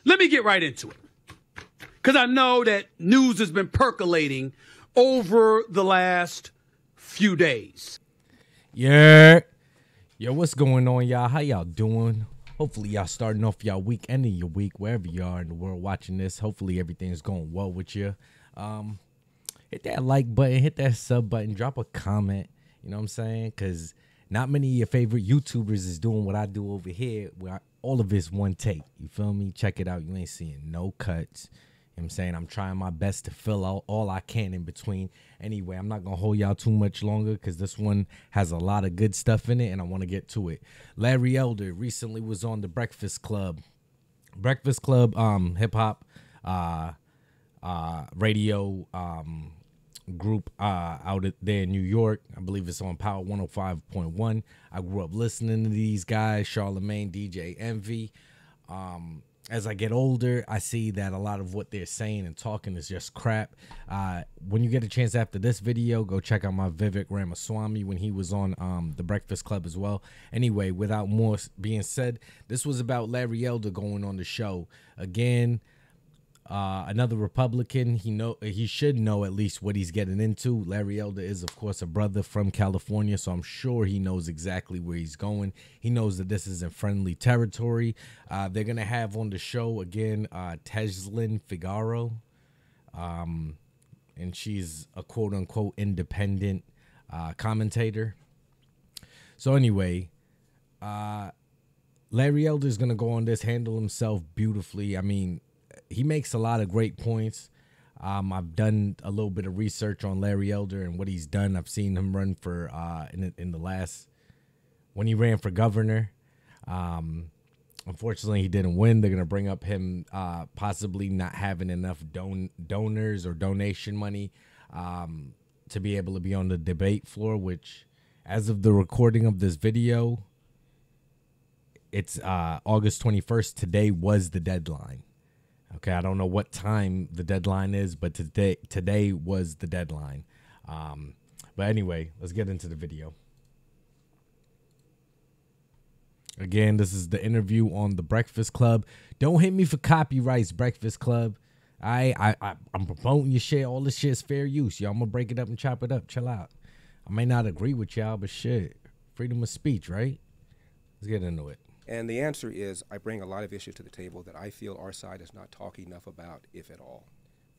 Let me get right into it, because I know that news has been percolating over the last few days. Yeah. Yo, what's going on, y'all? How y'all doing? Hopefully y'all starting off y'all week, ending your week, wherever you are in the world watching this. Hopefully everything's going well with you. Hit that like button, hit that sub button, drop a comment. You know what I'm saying? Because not many of your favorite YouTubers is doing what I do over here, where all of it's one take. You feel me? Check it out. You ain't seeing no cuts. You know what I'm saying? I'm trying my best to fill out all I can in between. Anyway, I'm not going to hold y'all too much longer because this one has a lot of good stuff in it, and I want to get to it. Larry Elder recently was on the Breakfast Club. Breakfast Club hip-hop radio group out there in New York. I believe it's on Power 105.1. I grew up listening to these guys, Charlemagne, DJ Envy. As I get older, I see that a lot of what they're saying and talking is just crap. When you get a chance after this video, go check out my Vivek Ramaswamy when he was on the Breakfast Club as well. Anyway, without more being said, this was about Larry Elder going on the show. Again, another Republican. He should know at least what he's getting into. Larry Elder is, of course, a brother from California, so I'm sure he knows exactly where he's going. He knows that this is in friendly territory. They're going to have on the show, again, Teslin Figaro, and she's a quote-unquote independent commentator. So anyway, Larry Elder is going to go on this, handle himself beautifully. I mean, he makes a lot of great points. I've done a little bit of research on Larry Elder and what he's done. I've seen him run for in the last, when he ran for governor. Unfortunately, he didn't win. They're going to bring up him possibly not having enough donors or donation money to be able to be on the debate floor, which, as of the recording of this video, it's August 21st. Today was the deadline. Okay, I don't know what time the deadline is, but today was the deadline. But anyway, let's get into the video. Again, this is the interview on the Breakfast Club. Don't hit me for copyrights, Breakfast Club. I'm promoting your shit. All this shit is fair use. Y'all, I'm gonna break it up and chop it up. Chill out. I may not agree with y'all, but shit, freedom of speech, right? Let's get into it. And the answer is, I bring a lot of issues to the table that I feel our side is not talking enough about, if at all.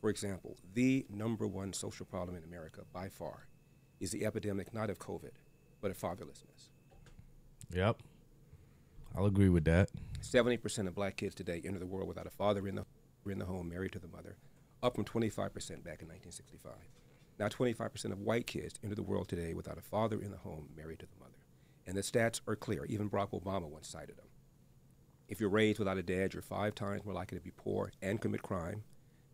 For example, the #1 social problem in America, by far, is the epidemic not of COVID, but of fatherlessness. Yep, I'll agree with that. 70% of black kids today enter the world without a father in the home, married to the mother, up from 25% back in 1965. Now 25% of white kids enter the world today without a father in the home, married to the mother. And the stats are clear. Even Barack Obama once cited them. If you're raised without a dad, you're 5 times more likely to be poor and commit crime,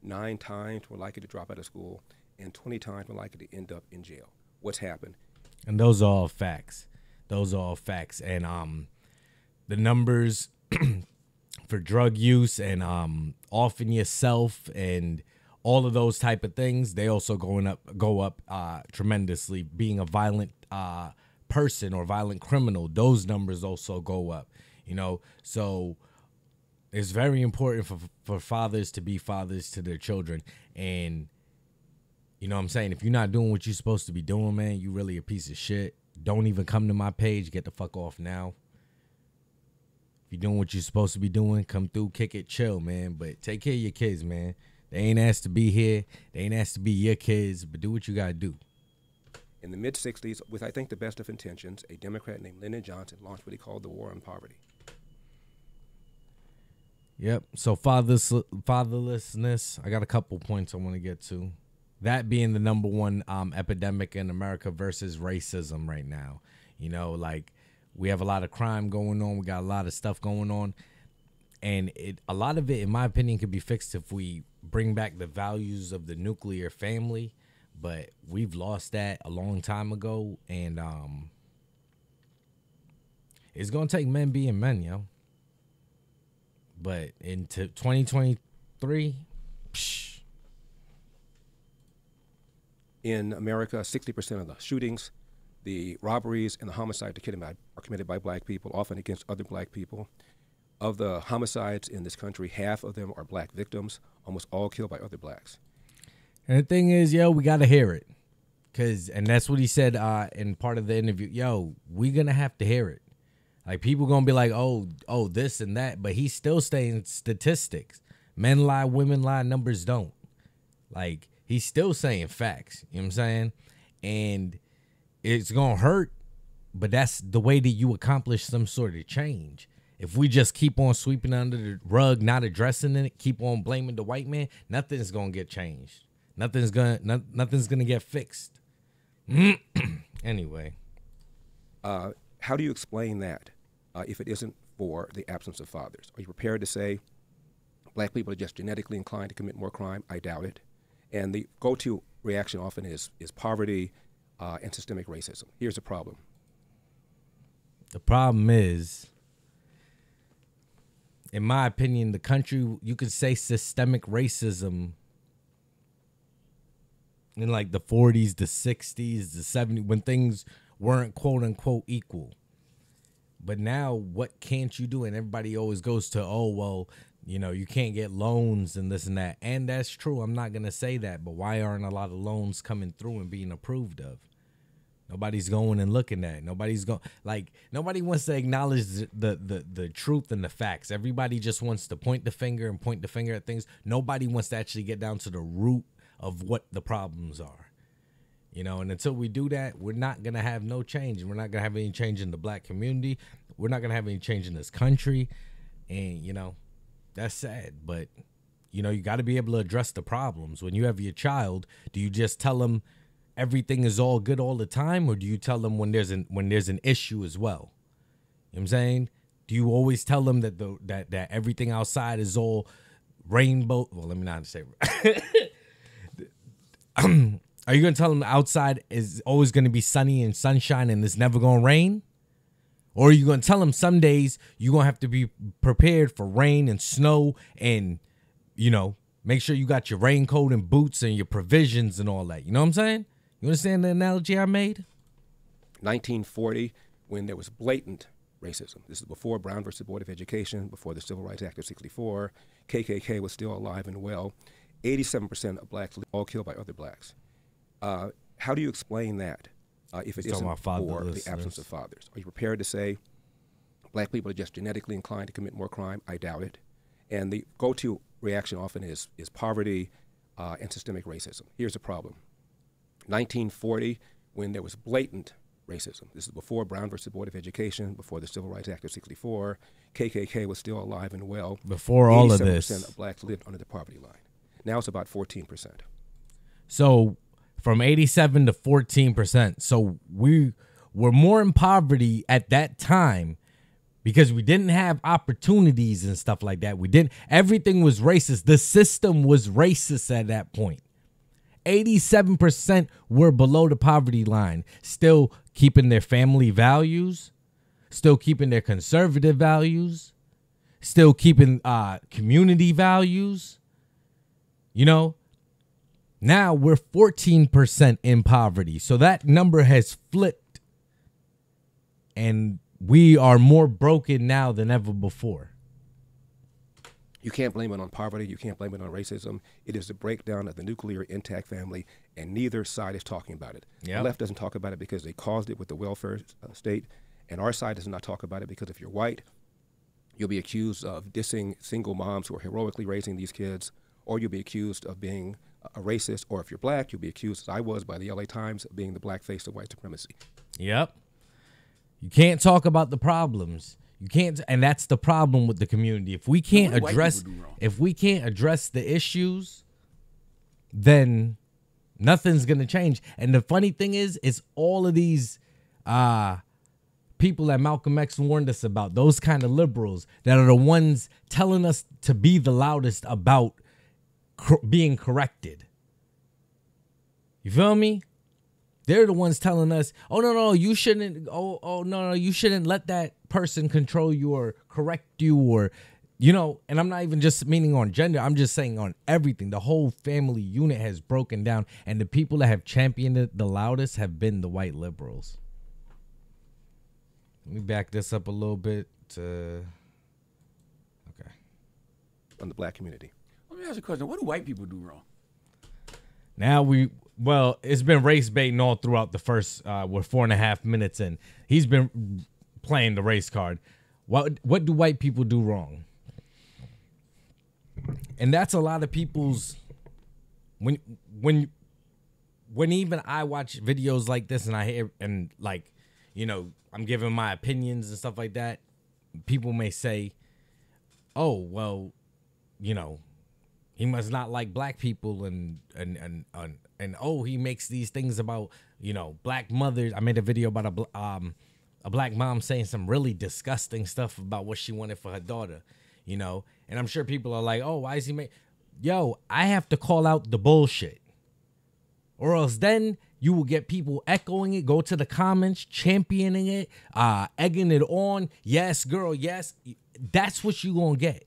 9 times more likely to drop out of school, and 20 times more likely to end up in jail. What's happened? And those are all facts. Those are all facts. And the numbers for drug use and offing yourself and all of those type of things, they also go up tremendously. Being a violent person or violent criminal, those numbers also go up, you know. So it's very important for fathers to be fathers to their children. And you know what I'm saying, if you're not doing what you're supposed to be doing, man, you really a piece of shit. Don't even come to my page. Get the fuck off now. If you're doing what you're supposed to be doing, come through, kick it, chill, man. But take care of your kids, man. They ain't asked to be here. They ain't asked to be your kids, but do what you gotta do. In the mid-'60s, with I think the best of intentions, a Democrat named Lyndon Johnson launched what he called the War on Poverty. Yep. So fatherlessness, I got a couple points I want to get to. That being the #1 epidemic in America versus racism right now. You know, like, we have a lot of crime going on. We got a lot of stuff going on. And a lot of it, in my opinion, could be fixed if we bring back the values of the nuclear family. But we've lost that a long time ago, and it's gonna take men being men, yo. But into 2023, In America, 60% of the shootings, the robberies, and the homicides are committed by black people, often against other black people. Of the homicides in this country, half of them are black victims, almost all killed by other blacks. And the thing is, yo, we got to hear it. And that's what he said in part of the interview. Yo, we going to have to hear it. Like, people going to be like, oh, this and that. But he's still saying statistics. Men lie, women lie, numbers don't. Like, he's still saying facts. You know what I'm saying? And it's going to hurt, but that's the way that you accomplish some sort of change. If we just keep on sweeping under the rug, not addressing it, keep on blaming the white man, nothing's going to get changed. Nothing's gonna get fixed. Anyway. How do you explain that if it isn't for the absence of fathers? Are you prepared to say black people are just genetically inclined to commit more crime? I doubt it. And the go-to reaction often is poverty and systemic racism. Here's the problem. The problem is, in my opinion, the country, you could say systemic racism in like the 40s, the 60s, the 70s, when things weren't quote unquote equal. But now what can't you do? And everybody always goes to, oh, well, you know, you can't get loans and this and that. And that's true. I'm not going to say that. But why aren't a lot of loans coming through and being approved of? Nobody's going and looking at it. Nobody wants to acknowledge the truth and the facts. Everybody just wants to point the finger at things. Nobody wants to actually get down to the root of what the problems are. You know, and until we do that, we're not going to have no change. And we're not going to have any change in the black community. We're not going to have any change in this country. And, you know, that's sad. But, you know, you got to be able to address the problems. When you have your child, do you just tell them everything is all good all the time, or do you tell them when there's an issue as well? You know what I'm saying? Do you always tell them that that everything outside is all rainbow? Well, let me not say. Are you going to tell them the outside is always going to be sunny and sunshine and it's never going to rain? Or are you going to tell them some days you're going to have to be prepared for rain and snow and, you know, make sure you got your raincoat and boots and your provisions and all that? You know what I'm saying? You understand the analogy I made? 1940, when there was blatant racism. This is before Brown versus Board of Education, before the Civil Rights Act of 64. KKK was still alive and well. 87% of blacks all killed by other blacks. How do you explain that if it isn't for the absence of fathers? Are you prepared to say black people are just genetically inclined to commit more crime? I doubt it. And the go-to reaction often is poverty and systemic racism. Here's the problem. 1940, when there was blatant racism. This is before Brown versus Board of Education, before the Civil Rights Act of 64. KKK was still alive and well. Before all of this, 87% of blacks lived under the poverty line. Now it's about 14%. So from 87 to 14%. So we were more in poverty at that time because we didn't have opportunities and stuff like that. Everything was racist. The system was racist at that point. 87% were below the poverty line, still keeping their family values, still keeping their conservative values, still keeping community values. You know, now we're 14% in poverty. So that number has flipped and we are more broken now than ever before. You can't blame it on poverty. You can't blame it on racism. It is the breakdown of the nuclear intact family, and neither side is talking about it. Yep. The left doesn't talk about it because they caused it with the welfare state, and our side does not talk about it because if you're white, you'll be accused of dissing single moms who are heroically raising these kids, or you'll be accused of being a racist, or if you're black, you'll be accused, as I was by the LA Times, of being the black face of white supremacy. Yep. You can't talk about the problems. You can't, and that's the problem with the community. If we can't address the issues, then nothing's gonna change. And the funny thing is all of these people that Malcolm X warned us about, those kind of liberals that are the ones telling us to be the loudest about being corrected. You feel me? They're the ones telling us, oh, no, you shouldn't. Oh, no, you shouldn't let that person control you or correct you or, you know, and I'm not even just meaning on gender. I'm just saying on everything. The whole family unit has broken down. And the people that have championed it the loudest have been the white liberals. Let me back this up a little bit. on the black community. Let me ask you a question. What do white people do wrong? Now well, it's been race baiting all throughout the first, we're 4.5 minutes in. He's been playing the race card. What do white people do wrong? And that's a lot of people's, when even I watch videos like this and I hear, and like, you know, I'm giving my opinions and stuff like that, people may say, oh, well, you know, he must not like black people and oh, he makes these things about, you know, black mothers. I made a video about a black mom saying some really disgusting stuff about what she wanted for her daughter, you know. And I'm sure people are like, oh, why is he make? Yo, I have to call out the bullshit, or else then you will get people echoing it, go to the comments, championing it, egging it on. Yes, girl, yes. That's what you gonna get.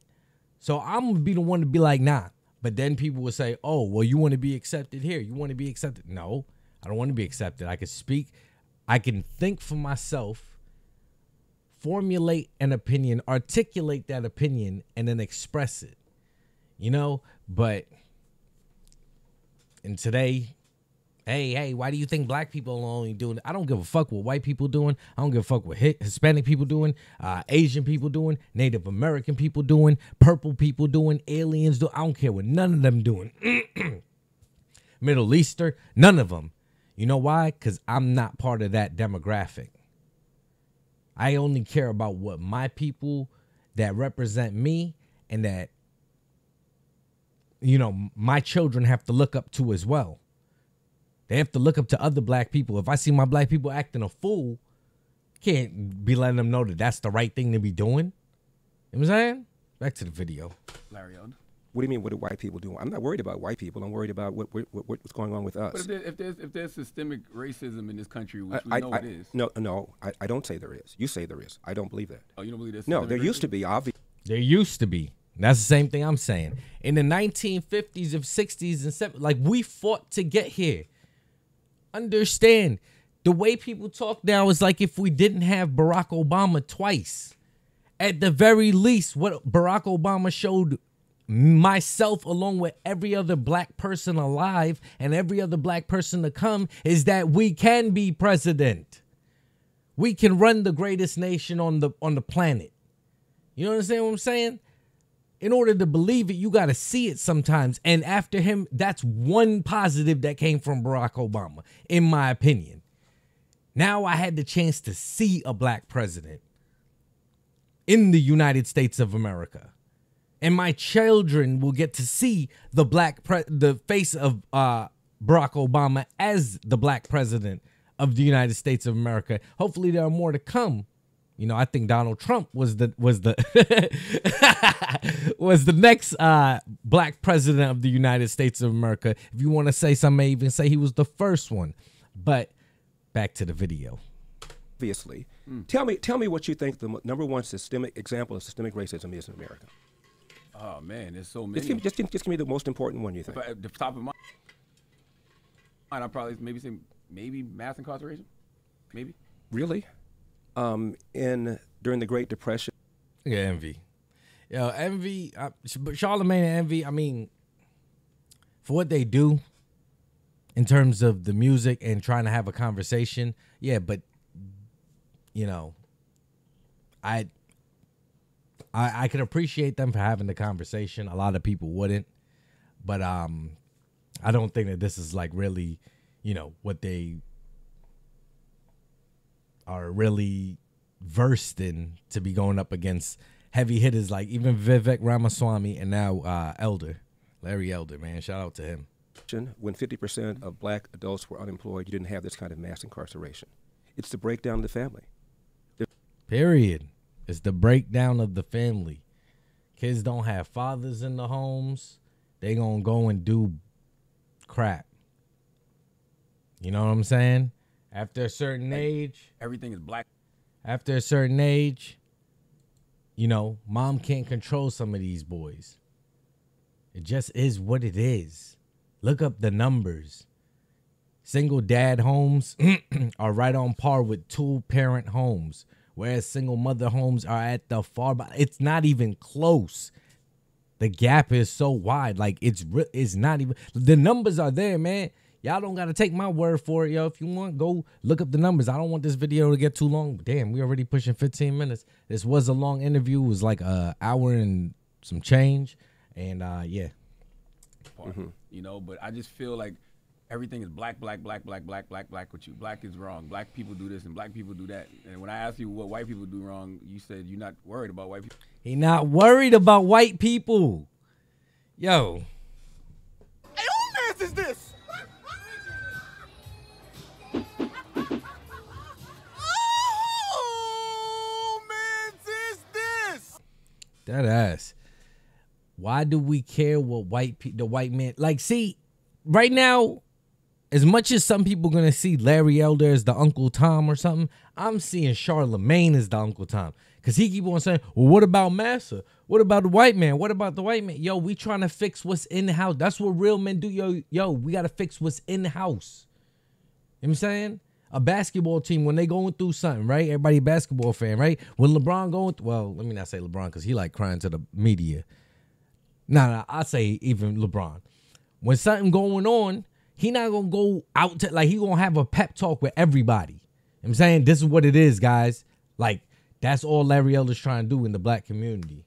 So I'm gonna be the one to be like, nah. But then people will say, oh, well, you want to be accepted here. You want to be accepted. No, I don't want to be accepted. I can speak. I can think for myself, formulate an opinion, articulate that opinion, and then express it. You know, but in today, hey, why do you think black people are only doing it? I don't give a fuck what white people doing. I don't give a fuck what Hispanic people doing, Asian people doing, Native American people doing, purple people doing, aliens doing. I don't care what none of them doing. Middle Eastern, none of them. You know why? Because I'm not part of that demographic. I only care about what my people that represent me and that, you know, my children have to look up to as well. They have to look up to other black people. If I see my black people acting a fool, can't be letting them know that that's the right thing to be doing. You know what I'm saying? Back to the video. Larry Elder. What do you mean, what do white people do? I'm not worried about white people. I'm worried about what's going on with us. But if there's systemic racism in this country, which we know it is. No, I don't say there is. You say there is. I don't believe that. Oh, you don't believe there's No, systemic there used racism? to be, obviously. There used to be. That's the same thing I'm saying. In the 1950s and 60s and 70s, like, we fought to get here. Understand, the way people talk now is like if we didn't have Barack Obama twice. At the very least, what Barack Obama showed myself along with every other black person alive and every other black person to come is that we can be president. We can run the greatest nation on the planet. You understand what I'm saying? In order to believe it, you got to see it sometimes. And after him, that's one positive that came from Barack Obama, in my opinion. Now I had the chance to see a black president in the United States of America. And my children will get to see the face of Barack Obama as the black president of the United States of America. Hopefully there are more to come. You know, I think Donald Trump was the was the next black president of the United States of America. If you want to say something, I even say he was the first one. But back to the video. Obviously, tell me what you think the number one systemic example of systemic racism is in America. Oh man, there's so many. Just give me the most important one you think. At the top of my mind, I'll probably say maybe mass incarceration. Maybe. Really? During the Great Depression. Yeah, Envy. Yo, Envy, Charlamagne and Envy, I mean, for what they do in terms of the music and trying to have a conversation, yeah, but, you know, I could appreciate them for having the conversation. A lot of people wouldn't. But I don't think that this is like really, you know, what they are really versed in to be going up against heavy hitters like even Vivek Ramaswamy and now Larry Elder, man. Shout out to him. When 50% of black adults were unemployed, you didn't have this kind of mass incarceration. It's the breakdown of the family. Period. It's the breakdown of the family. Kids don't have fathers in the homes. They gonna go and do crap. You know what I'm saying? After a certain age. Everything is black. After a certain age, you know, mom can't control some of these boys. It just is what it is. Look up the numbers. Single dad homes are right on par with two parent homes, whereas single mother homes are at the far bottom. It's not even close. The gap is so wide. Like, it's not even, the numbers are there, man. Y'all don't got to take my word for it, yo. If you want, go look up the numbers. I don't want this video to get too long. But damn, we already pushing 15 minutes. This was a long interview. It was like an hour and some change. And, yeah. You know, but I just feel like everything is black with you. Black is wrong. Black people do this and black people do that. And when I asked you what white people do wrong, you said you're not worried about white people. He not worried about white people. Yo. Hey, who man's is this? That ass. Why do we care what the white man, like, see, right now, as much as some people gonna see Larry Elder as the Uncle Tom or something, I'm seeing Charlemagne as the Uncle Tom. Cause he keep on saying, well, what about Massa? What about the white man? What about the white man? Yo, we trying to fix what's in the house. That's what real men do. Yo, we gotta fix what's in the house. You know what I'm saying? A basketball team, when they going through something, right? Everybody a basketball fan, right? When LeBron going, well, let me not say LeBron because he like crying to the media. Nah, I say even LeBron. When something going on, he not going to go out to, like, he going to have a pep talk with everybody. You know what I'm saying? This is what it is, guys. Like, that's all Larry Elder's trying to do in the black community.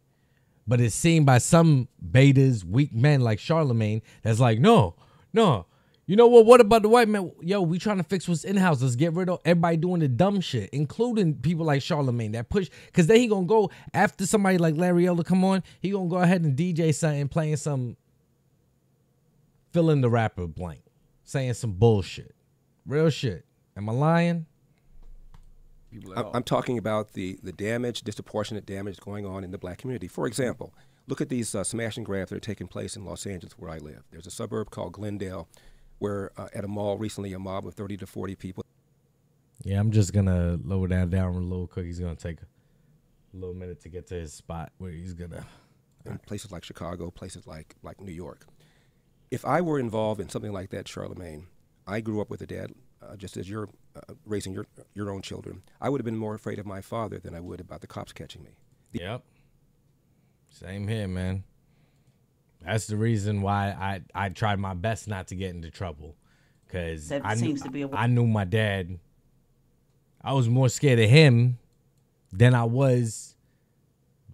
But it's seen by some betas, weak men like Charlemagne, that's like, no. You know what? What about the white man? Yo, we trying to fix what's in the house. Let's get rid of everybody doing the dumb shit, including people like Charlemagne that push. Because then he going to go, after somebody like Larry Elder come on, he going to go ahead and DJ something, playing some, fill in the rapper blank, saying some bullshit. Real shit. Am I lying? I'm talking about the damage, disproportionate damage going on in the black community. For example, look at these smash and grabs that are taking place in Los Angeles where I live. There's a suburb called Glendale where at a mall recently a mob of 30 to 40 people. Yeah, I'm just going to lower that down a little quick. He's going to take a little minute to get to his spot where he's going to. In places like Chicago, places like New York. If I were involved in something like that, Charlemagne, I grew up with a dad, just as you're raising your own children. I would have been more afraid of my father than I would about the cops catching me. Yep. Same here, man. That's the reason why I tried my best not to get into trouble. Because I knew my dad. I was more scared of him than I was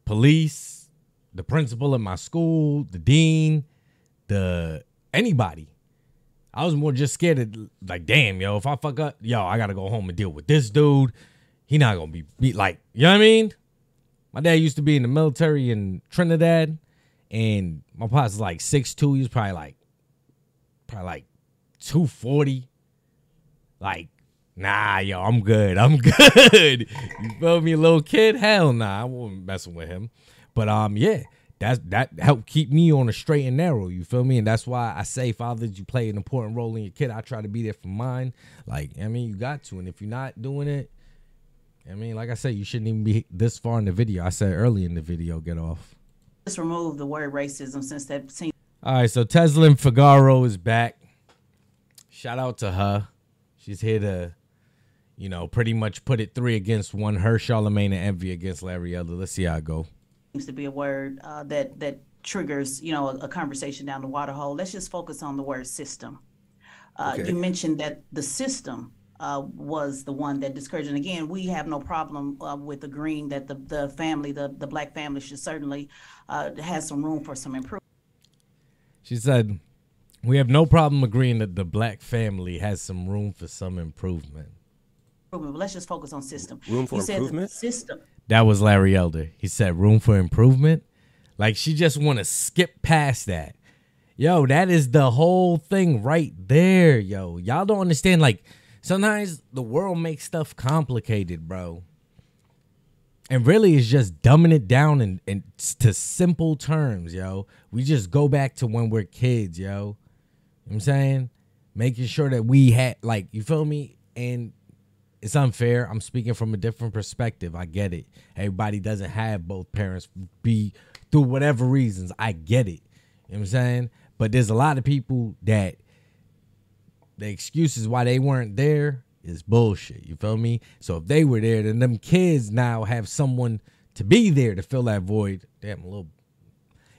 police, the principal at my school, the dean, anybody. I was more just scared of, like, damn, yo, if I fuck up, yo, I got to go home and deal with this dude. He not going to be like, you know what I mean? My dad used to be in the military in Trinidad. And my pops is like 6'2". He was probably like 240. Like, nah, yo, I'm good. You feel me, little kid? Hell nah, I wasn't messing with him. But yeah, that helped keep me on the straight and narrow. You feel me? And that's why I say, fathers, you play an important role in your kid. I try to be there for mine. Like, I mean, you got to. And if you're not doing it, I mean, like I said, you shouldn't even be this far in the video. I said early in the video, get off. Just remove the word racism since that seems. All right, so Teslin Figaro is back. Shout out to her. She's here to, you know, pretty much put it 3 against 1. Her, Charlemagne, and Envy against Larry Elder. Let's see how it go. Seems to be a word that triggers, you know, a conversation down the water hole. Let's just focus on the word system. Okay. You mentioned that the system was the one that discouraged. And again, we have no problem with agreeing that the family, the black family, should certainly has some room for some improvement. She said, we have no problem agreeing that the black family has some room for some improvement. But let's just focus on system. Room for improvement? System. That was Larry Elder. He said room for improvement. Like, she just want to skip past that. Yo, that is the whole thing right there, yo. Y'all don't understand, like, sometimes the world makes stuff complicated, bro. And really, it's just dumbing it down and to simple terms, yo. We just go back to when we're kids, yo. You know what I'm saying? Making sure that we had, like, you feel me? And it's unfair. I'm speaking from a different perspective. I get it. Everybody doesn't have both parents be through whatever reasons. I get it. You know what I'm saying? But there's a lot of people that the excuses why they weren't there is bullshit. You feel me? So if they were there, then them kids now have someone to be there to fill that void. Damn, a little.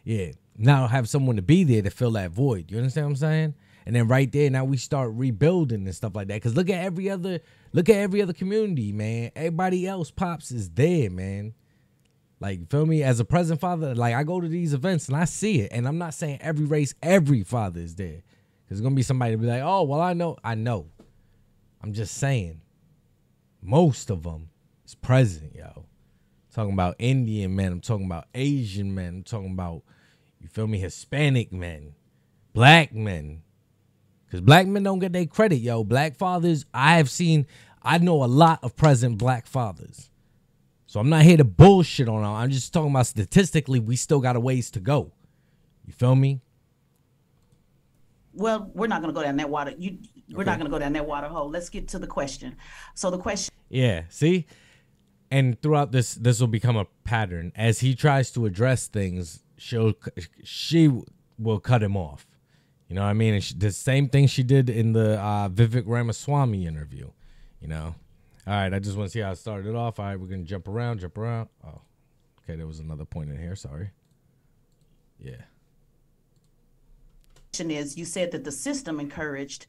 Yeah. Now have someone to be there to fill that void. You understand what I'm saying? And then right there, now we start rebuilding and stuff like that. Cause look at every other community, man. Everybody else pops is there, man. Like, you feel me? As a present father, like I go to these events and I see it. And I'm not saying every race, every father is there. Cause there's gonna be somebody to be like, oh, well, I know. I'm just saying, most of them is present, yo. Talking about Indian men. I'm talking about Asian men. I'm talking about, you feel me, Hispanic men, black men. Because black men don't get their credit, yo. Black fathers, I know a lot of present black fathers. So I'm not here to bullshit on them. I'm just talking about statistically, we still got a ways to go. You feel me? Well, we're not going to go down that water. We're not going to go down that water hole. Let's get to the question. So the question. Yeah, see? And throughout this will become a pattern. As he tries to address things, she will cut him off. You know what I mean? And the same thing she did in the Vivek Ramaswamy interview. You know? All right, I just want to see how it started off. All right, we're going to jump around. Oh, okay, there was another point in here. Sorry. Yeah. Is you said that the system encouraged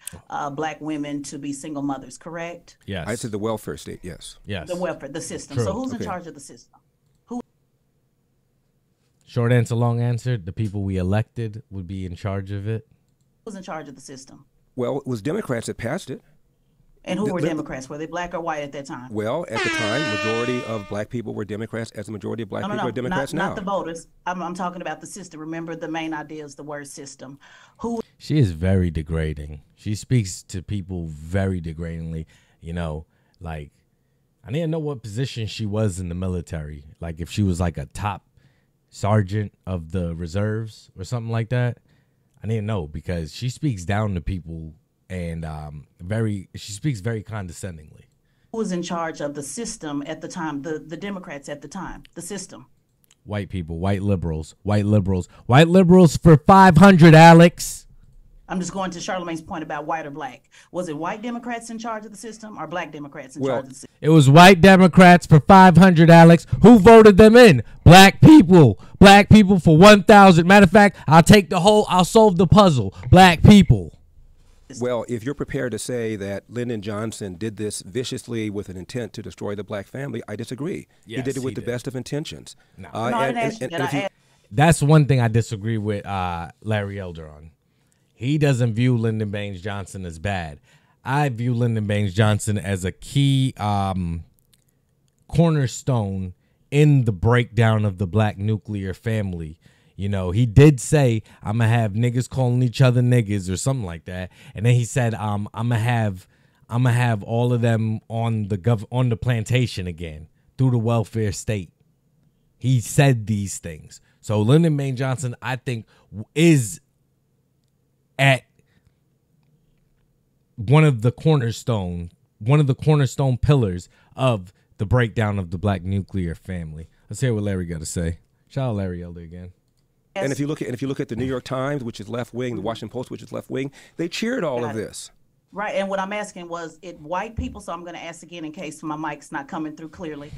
black women to be single mothers, correct? Yes. I said the welfare state, yes. Yes. The welfare, the system. True. So who's in charge of the system? Short answer, long answer. The people we elected would be in charge of it. Who's in charge of the system? Well, it was Democrats that passed it. And who were Democrats? Were they black or white at that time? Well, at the time, majority of black people were Democrats, as the majority of black people are Democrats now. Not the voters. I'm talking about the system. Remember, the main idea is the word system. She is very degrading. She speaks to people very degradingly. You know, like, I didn't know what position she was in the military. Like, if she was like a top sergeant of the reserves or something like that. I didn't know, because she speaks down to people and she speaks very condescendingly. Who was in charge of the system at the time? The Democrats at the time, the system. White people, white liberals for 500, Alex. I'm just going to Charlamagne's point about white or black. Was it white Democrats in charge of the system or black Democrats in charge of the system? It was white Democrats for 500, Alex. Who voted them in? Black people. Black people for 1,000. Matter of fact, I'll solve the puzzle. Black people. Well, if you're prepared to say that Lyndon Johnson did this viciously with an intent to destroy the black family, I disagree. Yes, he did it with the best of intentions. No. I didn't ask you that. That's one thing I disagree with Larry Elder on. He doesn't view Lyndon Baines Johnson as bad. I view Lyndon Baines Johnson as a key cornerstone in the breakdown of the black nuclear family. You know, he did say, I'm going to have niggas calling each other niggas or something like that. And then he said, I'm going to have all of them on the plantation again through the welfare state. He said these things. So Lyndon Baines Johnson, I think, is at one of the cornerstone pillars of the breakdown of the black nuclear family. Let's hear what Larry got to say. Shout out Larry Elder again. And if you look at the New York Times, which is left wing, the Washington Post, which is left wing, they cheered all of this. Right, and what I'm asking was it white people, so I'm going to ask again in case my mic's not coming through clearly.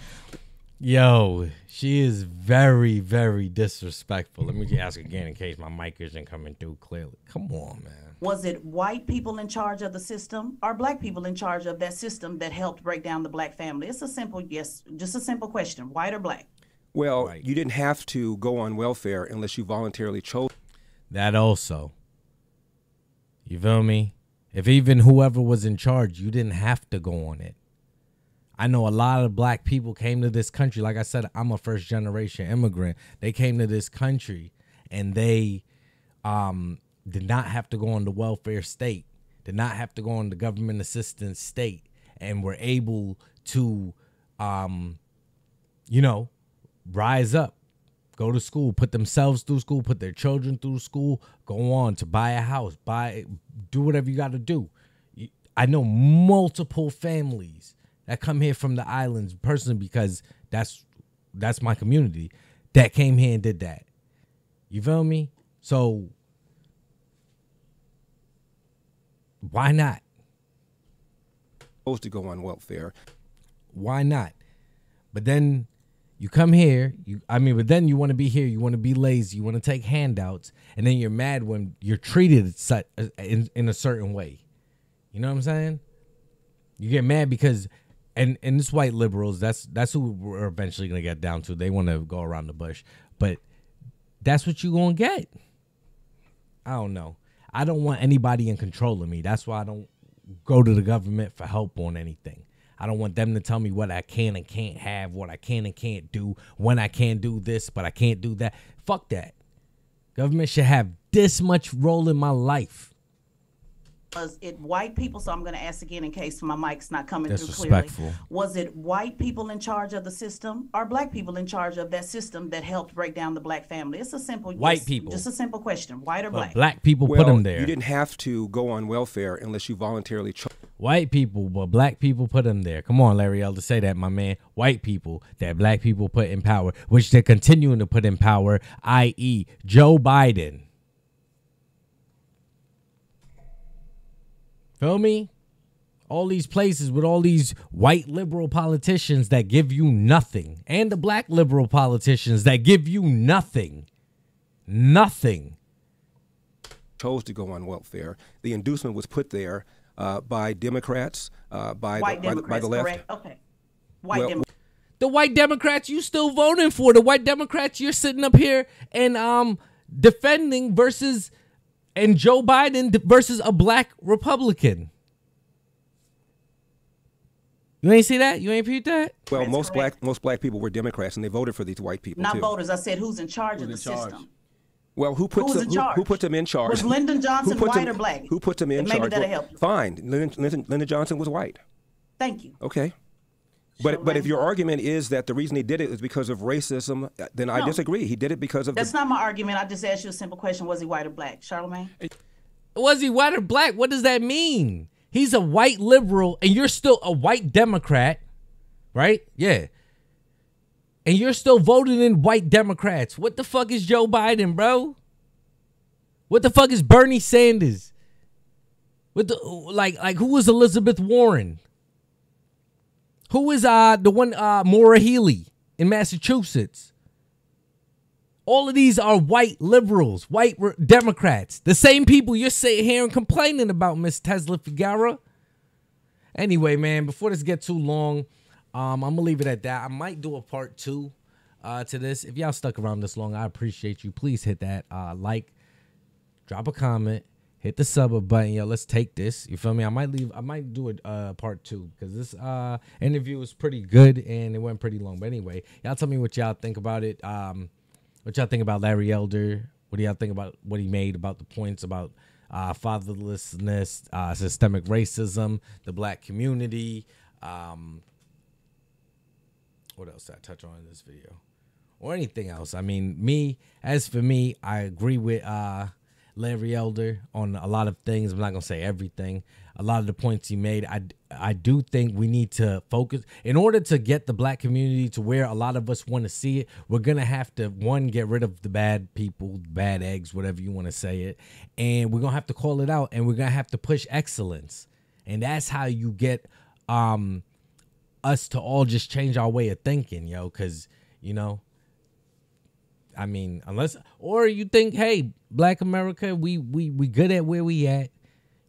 Yo, she is very, very disrespectful. Let me ask again in case my mic isn't coming through clearly. Come on, man. Was it white people in charge of the system or black people in charge of that system that helped break down the black family? It's a simple yes, just a simple question, white or black? Well, right. You didn't have to go on welfare unless you voluntarily chose. That also. You feel me? If even whoever was in charge, you didn't have to go on it. I know a lot of black people came to this country. Like I said, I'm a first generation immigrant. They came to this country and they did not have to go on the welfare state, did not have to go on the government assistance state, and were able to, rise up, go to school, put themselves through school, put their children through school, go on to buy a house, do whatever you got to do. I know multiple families that come here from the islands personally because that's my community that came here and did that. You feel me? So why not? Supposed to go on welfare. Why not? But then You come here, but then you want to be here, you want to be lazy, you want to take handouts, and then you're mad when you're treated in a certain way. You know what I'm saying? You get mad because, and this white liberals, that's who we're eventually going to get down to. They want to go around the bush, but that's what you're going to get. I don't know. I don't want anybody in control of me. That's why I don't go to the government for help on anything. I don't want them to tell me what I can and can't have, what I can and can't do, when I can do this, but I can't do that. Fuck that. Government should have this much role in my life. Was it white people? So I'm going to ask again in case my mic's not coming through clearly. Disrespectful. Was it white people in charge of the system or black people in charge of that system that helped break down the black family? It's a simple white people. Just a simple question. White or black? Black people put them there. You didn't have to go on welfare unless you voluntarily chose. White people, but black people put them there. Come on, Larry Elder, say that, my man. White people that black people put in power, which they're continuing to put in power, i.e. Joe Biden. Feel me? All these places with all these white liberal politicians that give you nothing. And the black liberal politicians that give you nothing. Nothing. Chose to go on welfare. The inducement was put there by Democrats, by the left. Correct. Okay. Democrats. The white Democrats you still voting for. The white Democrats you're sitting up here and defending versus... And Joe Biden versus a black Republican. You ain't see that? You ain't peeped that? Well, most black people were Democrats, and they voted for these white people. Not too. voters. I said who's in charge of the system. Well, who put them in charge? Was Lyndon Johnson white or black? Who put them in charge? Maybe that'll help you. Fine. Lyndon Johnson was white. Thank you. Okay. But if your argument is that the reason he did it is because of racism, then I disagree. He did it because of... That's not my argument. I just asked you a simple question. Was he white or black? Charlamagne? Was he white or black? What does that mean? He's a white liberal and you're still a white Democrat, right? Yeah. And you're still voting in white Democrats. What the fuck is Joe Biden, bro? What the fuck is Bernie Sanders? What the who was Elizabeth Warren? Who is the one Maura Healey in Massachusetts? All of these are white liberals, white Democrats. The same people you're sitting here and complaining about, Miss Tesla Figueroa. Anyway, man, before this gets too long, I'm going to leave it at that. I might do a part 2 to this. If y'all stuck around this long, I appreciate you. Please hit that like, drop a comment. Hit the sub button, yo. Let's take this. You feel me? I might do a part 2 because this interview was pretty good and it went pretty long. But anyway, y'all tell me what y'all think about it. What y'all think about Larry Elder? What do y'all think about what he made about the points about fatherlessness, systemic racism, the black community? What else did I touch on in this video? Or anything else? I mean, as for me, I agree with Larry Elder on a lot of things. I'm not going to say everything. A lot of the points he made, I do think we need to focus. In order to get the black community to where a lot of us want to see it, we're going to have to, one, get rid of the bad people, bad eggs, whatever you want to say it. And we're going to have to call it out, and we're going to have to push excellence. And that's how you get us to all just change our way of thinking, yo, because, you know, I mean, unless, or you think, hey, black America, we good at where we at.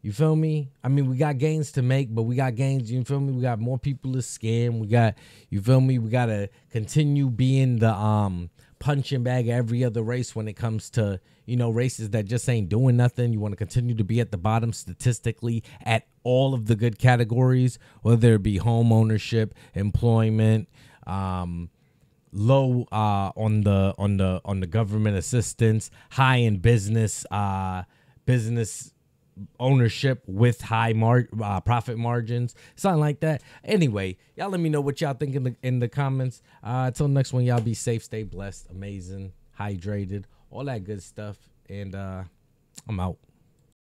You feel me? I mean, we got gains to make, but we got gains, you feel me? We got more people to scam. We got, you feel me? We got to continue being the punching bag of every other race when it comes to, you know, races that just ain't doing nothing. You want to continue to be at the bottom statistically at all of the good categories, whether it be home ownership, employment, low on the government assistance, high in business ownership with high profit margins, something like that. Anyway, y'all let me know what y'all think in the comments. Until next one, y'all be safe, stay blessed, amazing, hydrated, all that good stuff, and I'm out.